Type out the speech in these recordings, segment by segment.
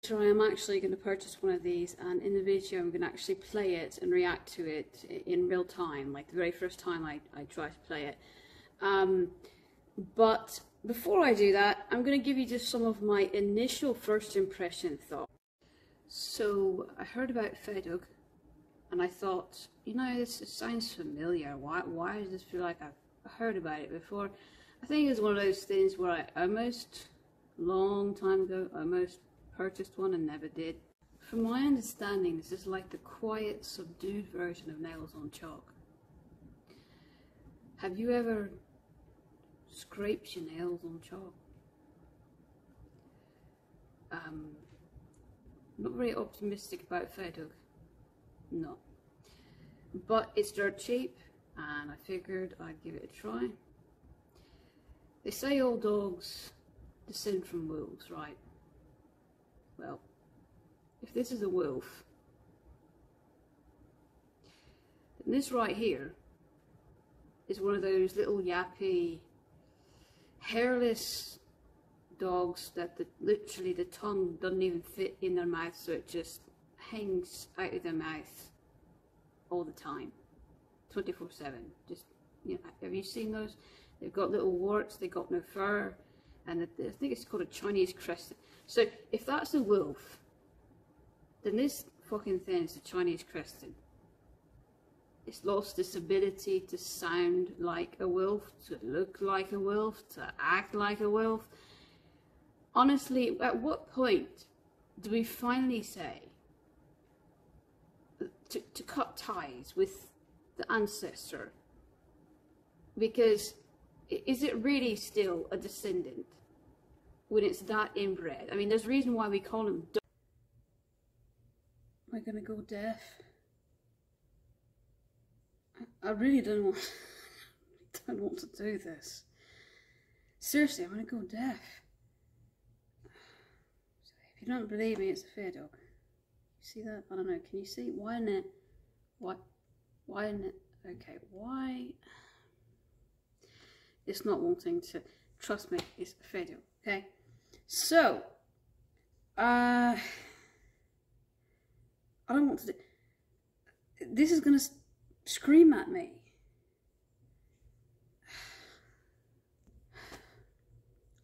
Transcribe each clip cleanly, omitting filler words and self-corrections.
So I am actually going to purchase one of these, and in the video I'm going to actually play it and react to it in real time, like the very first time I try to play it. But before I do that, I'm going to give you just some of my initial first impression thoughts. So I heard about Feadog and I thought, you know, this sounds familiar. Why does this feel like I've heard about it before? I think it's one of those things where I almost, long time ago, almost purchased one and never did. From my understanding, this is like the quiet, subdued version of nails on chalk. Have you ever scraped your nails on chalk? Not very optimistic about Feadog. No. But it's dirt cheap, and I figured I'd give it a try. They say all dogs descend from wolves, right? Well, if this is a wolf, then this right here is one of those little yappy, hairless dogs that literally the tongue doesn't even fit in their mouth, so it just hangs out of their mouth all the time, 24/7. Just, you know, have you seen those? They've got little warts, they've got no fur, and I think it's called a Chinese crested. So if that's a wolf, then this fucking thing is a Chinese crested. It's lost its ability to sound like a wolf, to look like a wolf, to act like a wolf. Honestly, at what point do we finally say to cut ties with the ancestor? Because is it really still a descendant when it's that inbred? I mean, there's a reason why we call them dogs. Am I gonna go deaf? I really don't want to do this. Seriously, I'm gonna go deaf. If you don't believe me, it's a Feadog. You see that? I don't know. Can you see? Why isn't it? Why isn't it? Okay, why? It's not wanting to. Trust me, it's a Feadog. Okay, so I don't want to do. This is gonna scream at me.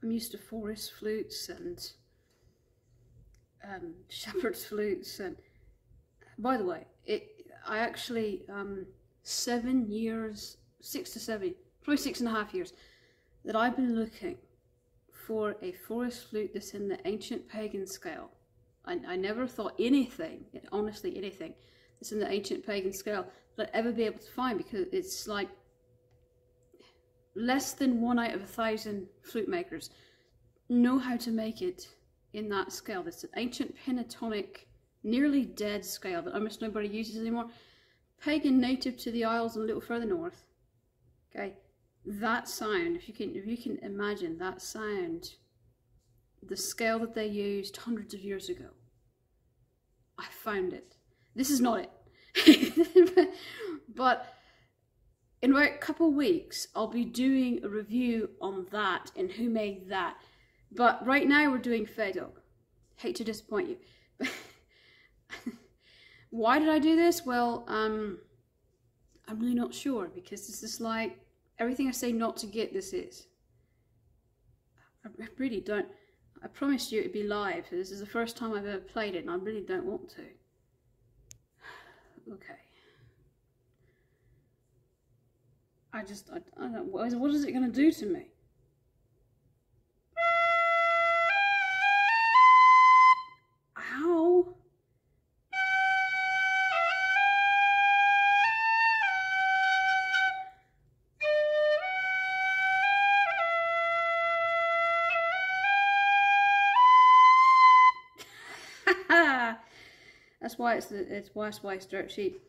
I'm used to forest flutes and shepherd's flutes, and by the way, I actually 7 years, 6 to 7, probably 6.5 years, that I've been looking for a forest flute that's in the ancient pagan scale. I never thought anything, honestly anything, that's in the ancient pagan scale that I'd ever be able to find, because it's like less than 1 out of 1,000 flute makers know how to make it in that scale. It's an ancient pentatonic, nearly dead scale that almost nobody uses anymore. Pagan, native to the Isles and a little further north. Okay, that sound, if you can imagine that sound, the scale that they used hundreds of years ago, I found it. This is not it. But in about a couple of weeks, I'll be doing a review on that and who made that. But right now we're doing Feadog. Hate to disappoint you. Why did I do this? Well, I'm really not sure, because this is like everything I say not to get, this is. I really don't. I promised you it'd be live. So this is the first time I've ever played it, and I really don't want to. Okay. I don't. What is it going to do to me? Ow! That's why it's dirt cheap.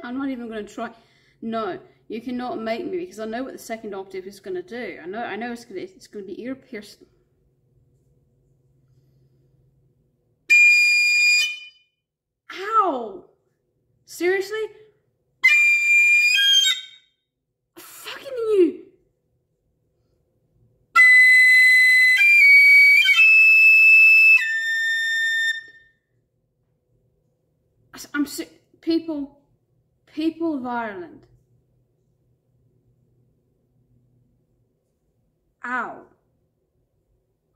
I'm not even going to try. No, you cannot make me, because I know what the second octave is going to do. I know it's going to be ear piercing. Ow! Seriously? people of Ireland. Ow.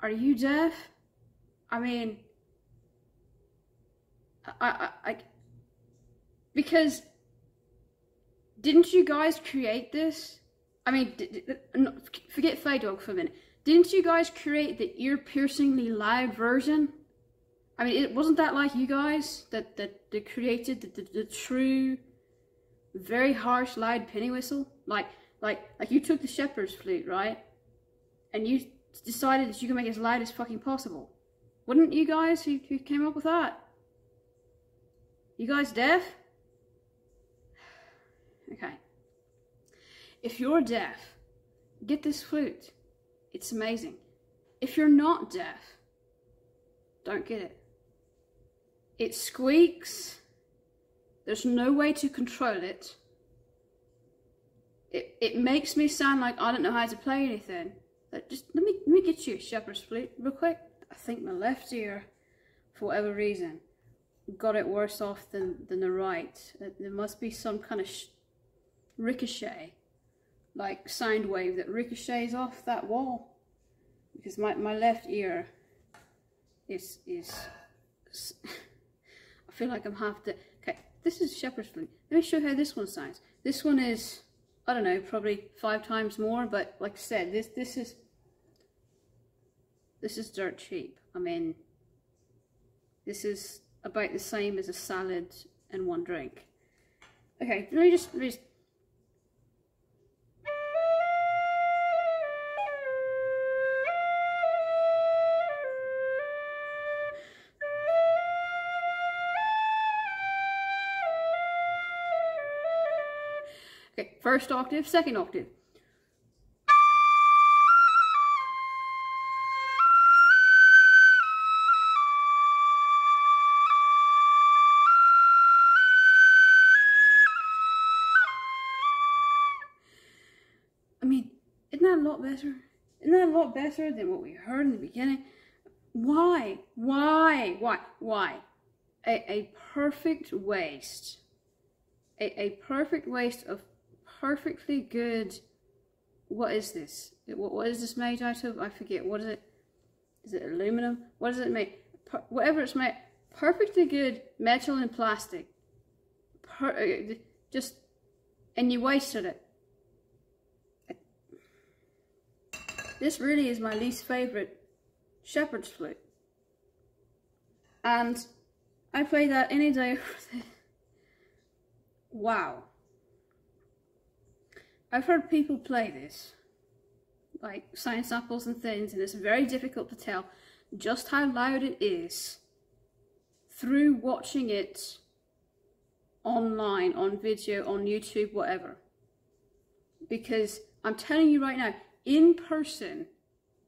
Are you deaf? I mean, because didn't you guys create this? I mean, forget Feadog for a minute. Didn't you guys create the ear-piercingly loud version? I mean, wasn't that like you guys that created the true, very harsh, loud penny whistle? Like you took the shepherd's flute, right? And you decided that you can make it as loud as fucking possible. Wouldn't you guys who came up with that? You guys deaf? Okay. If you're deaf, get this flute. It's amazing. If you're not deaf, don't get it. It squeaks. There's no way to control it. It makes me sound like I don't know how to play anything. Just let me get you a shepherd's flute real quick. I think my left ear, for whatever reason, got it worse off than the right. There must be some kind of ricochet, like sound wave that ricochets off that wall, because my left ear is I feel like I'm half to. Okay, this is shepherd's flute. Let me show you how this one sounds. This one is, I don't know, probably 5 times more, but like I said, this is dirt cheap. I mean, this is about the same as a salad and 1 drink. Okay, let me just okay, first octave, second octave. I mean, isn't that a lot better? Isn't that a lot better than what we heard in the beginning? Why? A perfect waste. A perfect waste of perfectly good. What is this? What is this made out of? I forget. What is it? Is it aluminum? What is it made? Whatever it's made. Perfectly good metal and plastic. And you wasted it. This really is my least favourite shepherd's flute. And I play that any day over the... Wow. I've heard people play this, like sound samples and things, and it's very difficult to tell just how loud it is through watching it online, on video, on YouTube, whatever. Because I'm telling you right now, in person,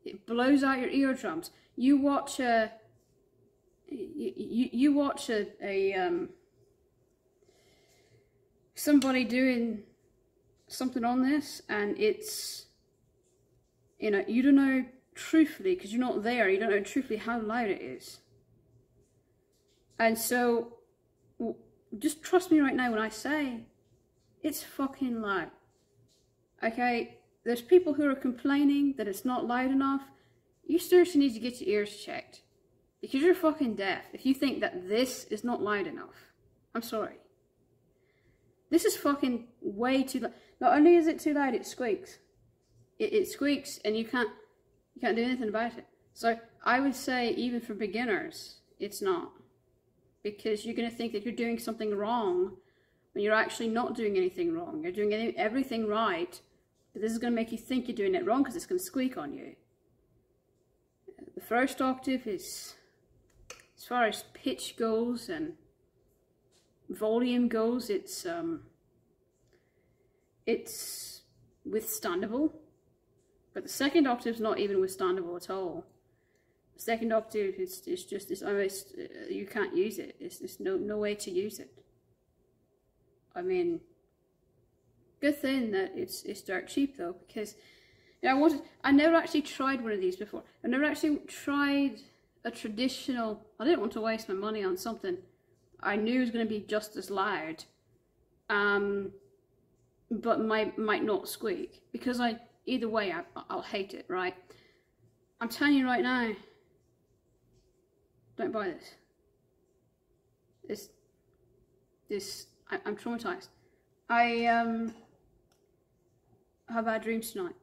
it blows out your eardrums. You watch a somebody doing something on this, and it's, you know, you don't know truthfully, because you're not there, you don't know truthfully how loud it is. And so just trust me right now when I say it's fucking loud. Okay, there's people who are complaining that it's not loud enough. You seriously need to get your ears checked, because you're fucking deaf if you think that this is not loud enough. I'm sorry. This is fucking way too loud. Not only is it too loud, it squeaks. It squeaks, and you can't do anything about it. So I would say, even for beginners, it's not. Because you're going to think that you're doing something wrong when you're actually not doing anything wrong. You're doing everything right, but this is going to make you think you're doing it wrong because it's going to squeak on you. The first octave is, as far as pitch goes and volume goes, it's withstandable, but the second octave is not even withstandable at all. The second octave is just, it's almost, you can't use it. There's no way to use it. I mean, good thing that it's dirt cheap though, because, you know, I never actually tried one of these before. I never actually tried a traditional. I didn't want to waste my money on something I knew was going to be just as loud but might not squeak, because either way I'll hate it, right? I'm telling you right now, don't buy this. I'm traumatized. I have bad dreams tonight.